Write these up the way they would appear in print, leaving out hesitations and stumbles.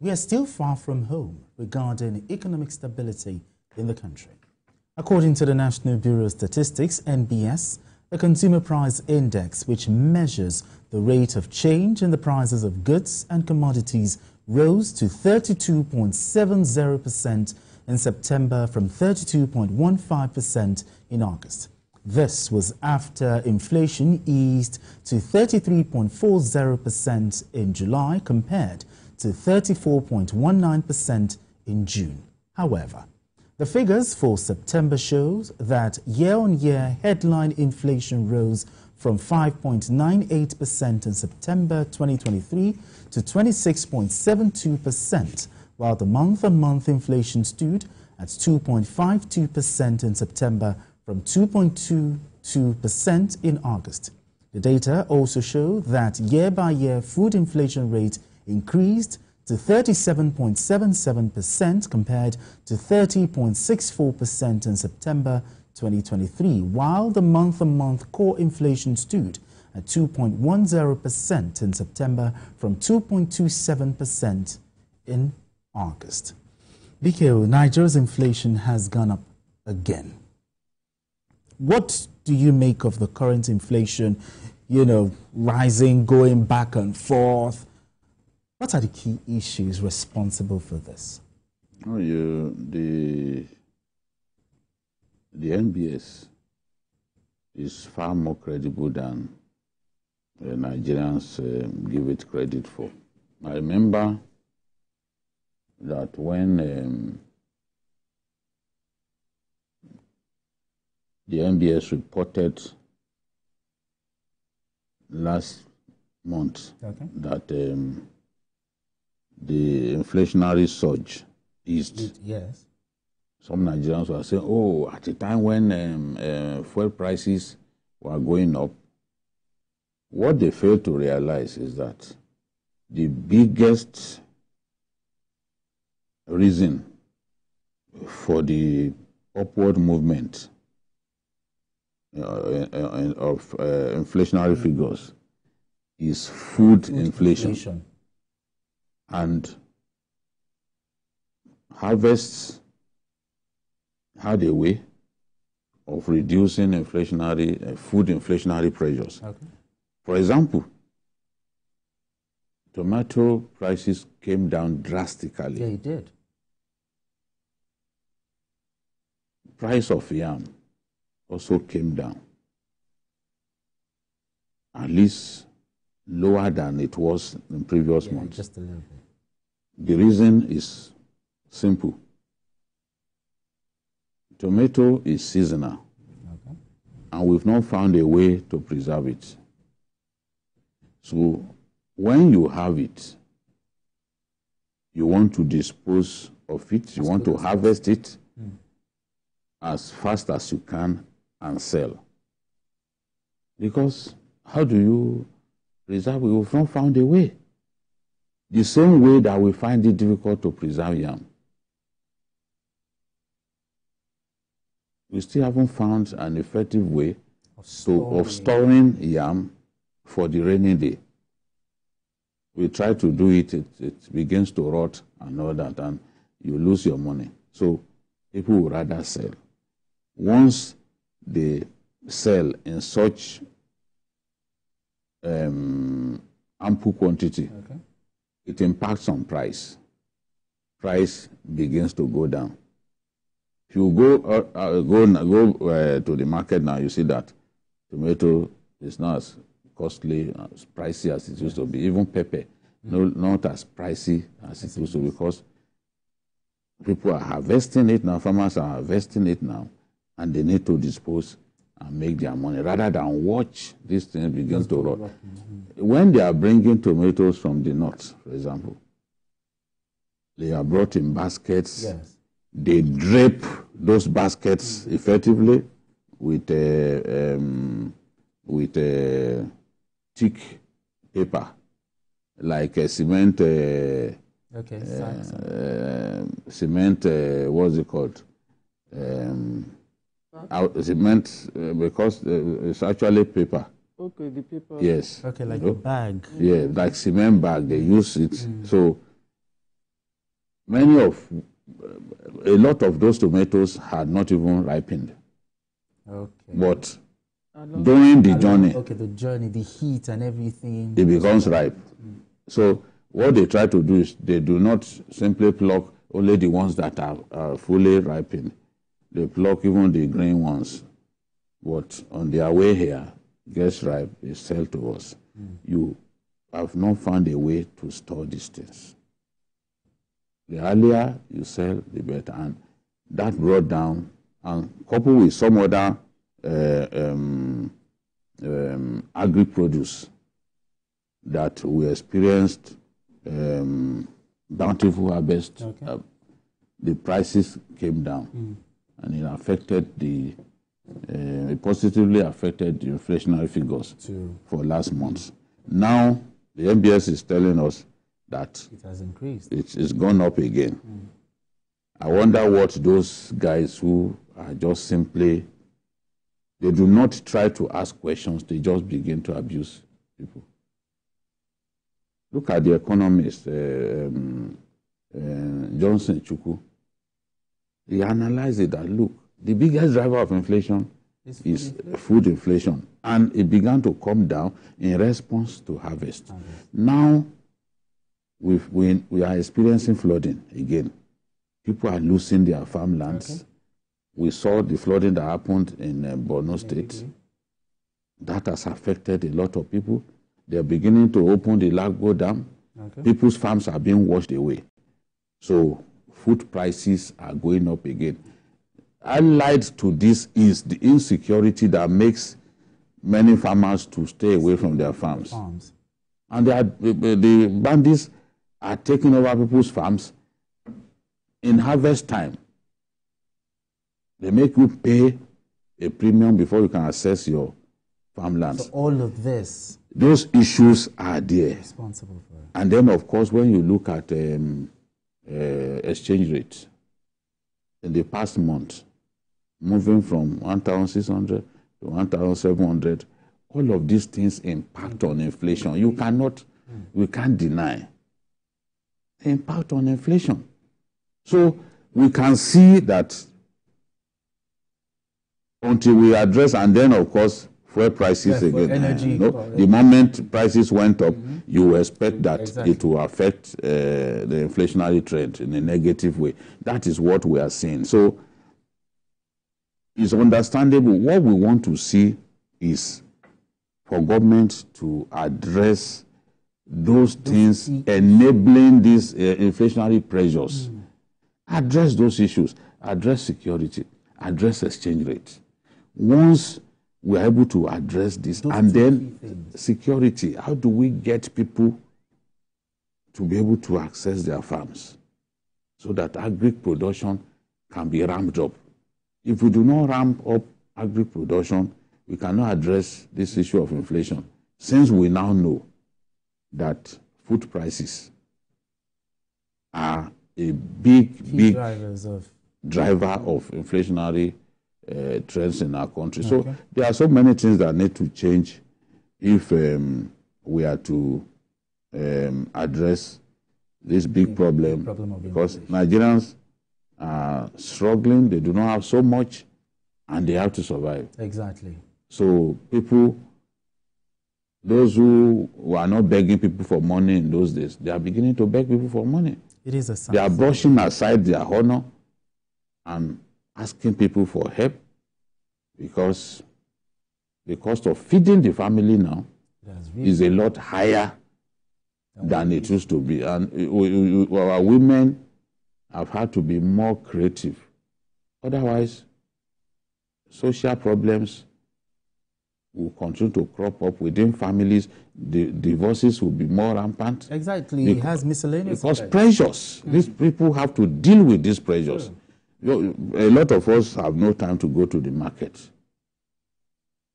we are still far from home regarding economic stability in the country. According to the National Bureau of Statistics, NBS, the Consumer Price Index, which measures the rate of change in the prices of goods and commodities, rose to 32.70% in September from 32.15% in August. This was after inflation eased to 33.40% in July compared to 34.19% in June. However, the figures for September shows that year-on-year headline inflation rose from 5.98% in September 2023 to 26.72%, while the month-on-month inflation stood at 2.52% in September from 2.22% in August. The data also show that year-by-year food inflation rate increased to 37.77% compared to 30.64% in September 2023, while the month-on-month core inflation stood at 2.10% in September from 2.27% in August. BKO, Nigeria's inflation has gone up again. What do you make of the current inflation, rising, going back and forth? What are the key issues responsible for this? Oh, the NBS is far more credible than the Nigerians give it credit for. I remember that when the NBS reported last month that the inflationary surge eased. Yes. Some Nigerians were saying, oh, at a time when fuel prices were going up, what they failed to realize is that the biggest reason for the upward movement of inflationary figures is food inflation. And harvests had a way of reducing food inflationary pressures. Okay. For example, tomato prices came down drastically. Yeah, it did. Price of yam also came down, at least lower than it was in previous months. Just a little bit. The reason is simple. Tomato is seasonal, and we've not found a way to preserve it. So when you have it, you want to dispose of it, you want to harvest it as fast as you can and sell. Because how do you preserve it? We've not found a way. The same way that we find it difficult to preserve yam. We still haven't found an effective way of storing yam for the rainy day. We try to do it, it begins to rot and all that, and you lose your money. So people would rather sell. Once they sell in such ample quantity, it impacts on price. Price begins to go down. If you go to the market now, you see that tomato is not as costly, as pricey as it used to be. Even pepper, not as pricey as it used to be, because people are harvesting it now, farmers are harvesting it now, and they need to dispose and make their money rather than watch this thing begin to rot. When they are bringing tomatoes from the north, for example, they are brought in baskets. Yes. They drape those baskets effectively with thick paper, like a cement. Cement. What's it called? Cement, because it's actually paper. Okay, the paper. Yes. Okay, like a bag. Yeah, like cement bag. They use it. So a lot of those tomatoes had not even ripened. Okay. But during the journey, the heat and everything, it becomes ripe. So what they try to do is they do not simply pluck only the ones that are fully ripened. They pluck even the green ones. But on their way here, gets ripe, they sell to us. You have not found a way to store these things. The earlier you sell, the better. And that brought down, and coupled with some other agri-produce that we experienced bountiful harvest, the prices came down, and it affected it positively affected the inflationary figures for last month. Now the MBS is telling us that it has increased. It's gone up again. I wonder what those guys who are just simply, they do not try to ask questions, they just begin to abuse people. Look at the economist, Johnson Chukwu. He analyzed it that, look, the biggest driver of inflation is food inflation. And it began to come down in response to harvest. Now, we are experiencing flooding again. People are losing their farmlands. We saw the flooding that happened in Borno State. That has affected a lot of people. They're beginning to open the Lagos Dam. People's farms are being washed away. So food prices are going up again. Allied to this is the insecurity that makes many farmers to stay away from their farms. And the bandits are taking over people's farms in harvest time. They make you pay a premium before you can access your farmlands. So all of this, those issues are there. Responsible for it. And then, of course, when you look at exchange rates, in the past month, moving from 1,600 to 1,700, all of these things impact on inflation. We can't deny the impact on inflation. So we can see that until we address, and then, of course, fuel prices again. Energy, the moment prices went up, you expect that it will affect the inflationary trend in a negative way. That is what we are seeing. So it's understandable. What we want to see is for government to address those things enabling these inflationary pressures. Address those issues. Address security. Address exchange rate. Once we are able to address this, and then security, how do we get people to be able to access their farms so that agri production can be ramped up? If we do not ramp up agri production, we cannot address this issue of inflation, since we now know that food prices are a big driver of inflationary trends in our country. So there are so many things that need to change if we are to address this big problem because Nigerians are struggling, they do not have so much, and they have to survive. Exactly. So people, those who are not begging people for money in those days, they are beginning to beg people for money. It is a sign. They are brushing aside their honor and asking people for help because the cost of feeding the family now is a lot higher than it used to be. And our women have had to be more creative. Otherwise, social problems will continue to crop up within families. The divorces will be more rampant. Exactly. It has miscellaneous because pressures. These people have to deal with these pressures. A lot of us have no time to go to the market.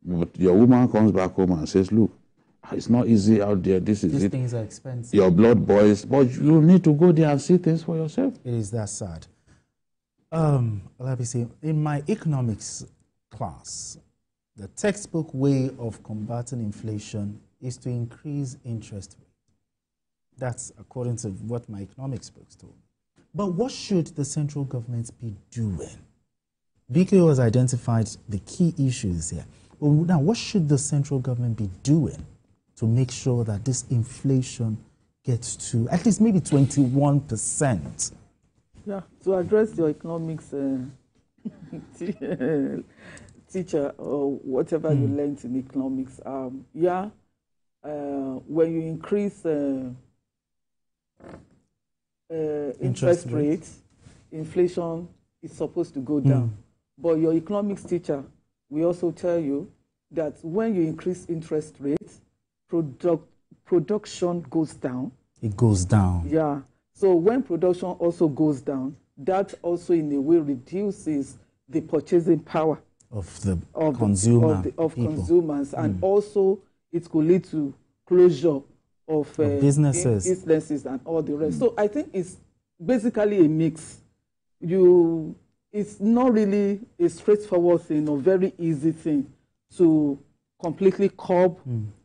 But your woman comes back home and says, look, it's not easy out there. These things are expensive. Your blood boils. But you need to go there and see things for yourself. It is that sad. Let me see. In my economics class, the textbook way of combating inflation is to increase interest rate. That's according to what my economics books told me. But what should the central government be doing? BKO has identified the key issues here. Well, now, what should the central government be doing to make sure that this inflation gets to at least maybe 21%? Yeah, to address your economics teacher or whatever you learned in economics, when you increase interest rates, inflation is supposed to go down. But your economics teacher will also tell you that when you increase interest rates, production goes down. It goes down. Yeah. So when production also goes down, that also in a way reduces the purchasing power of the consumers, and also it could lead to closure of businesses and all the rest. So I think it's basically a mix. It's not really a straightforward thing or very easy thing to completely curb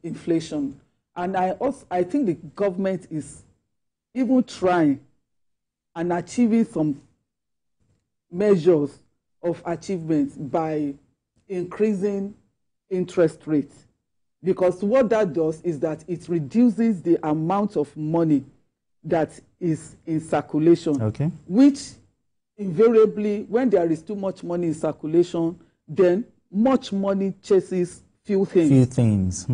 inflation. And I think the government is even trying and achieving some measures of achievement by increasing interest rates. Because what that does is that it reduces the amount of money that is in circulation, which invariably, when there is too much money in circulation, then much money chases few things.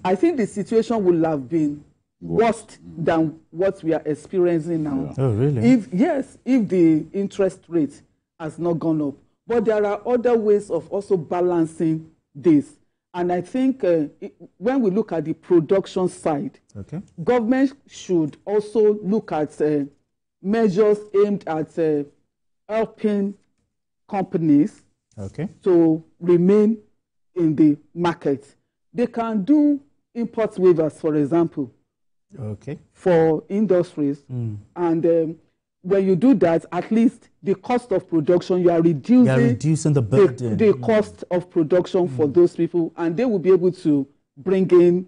I think the situation would have been worse than what we are experiencing now. Oh, really? If the interest rate has not gone up. But there are other ways of also balancing this. And I think when we look at the production side, government should also look at measures aimed at helping companies to remain in the market. They can do import waivers, for example, for industries. And when you do that, at least the cost of production, you are reducing the burden, the cost of production for those people, and they will be able to bring in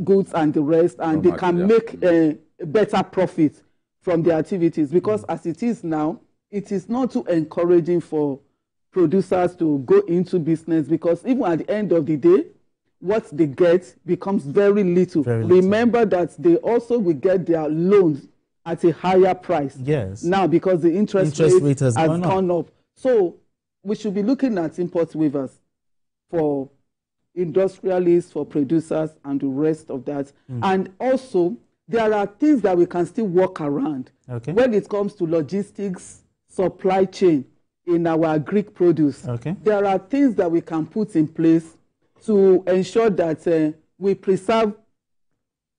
goods and the rest, and they can make a better profit from their activities. Because as it is now, it is not too encouraging for producers to go into business, because even at the end of the day, what they get becomes very little. Remember that they also will get their loans at a higher price. Yes. Now, because the interest rate has gone up. So we should be looking at import waivers for industrialists, for producers, and the rest of that. And also, there are things that we can still work around when it comes to logistics, supply chain in our Greek produce. There are things that we can put in place to ensure that we preserve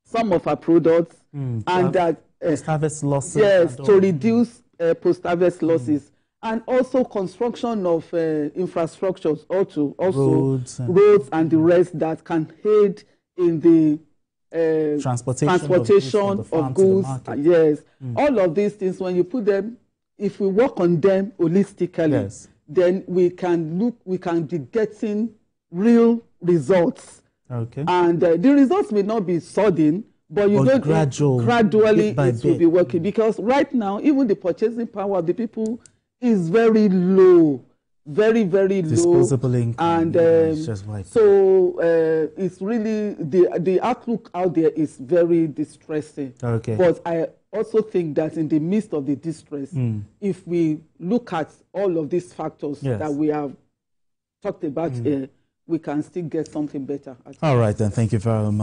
some of our products and that post-harvest losses. Yes, to reduce post-harvest losses. And also construction of infrastructures, also roads and the rest that can aid in the transportation of goods. Yes, all of these things, when you put them, if we work on them holistically, then we can be getting real results. And the results may not be sudden, but you know, gradually it will be working. Because right now, even the purchasing power of the people is very low, very, very low. Disposable income. And so it's really, the outlook out there is very distressing. But I also think that in the midst of the distress, if we look at all of these factors that we have talked about here, we can still get something better. All right, then. Thank you very much.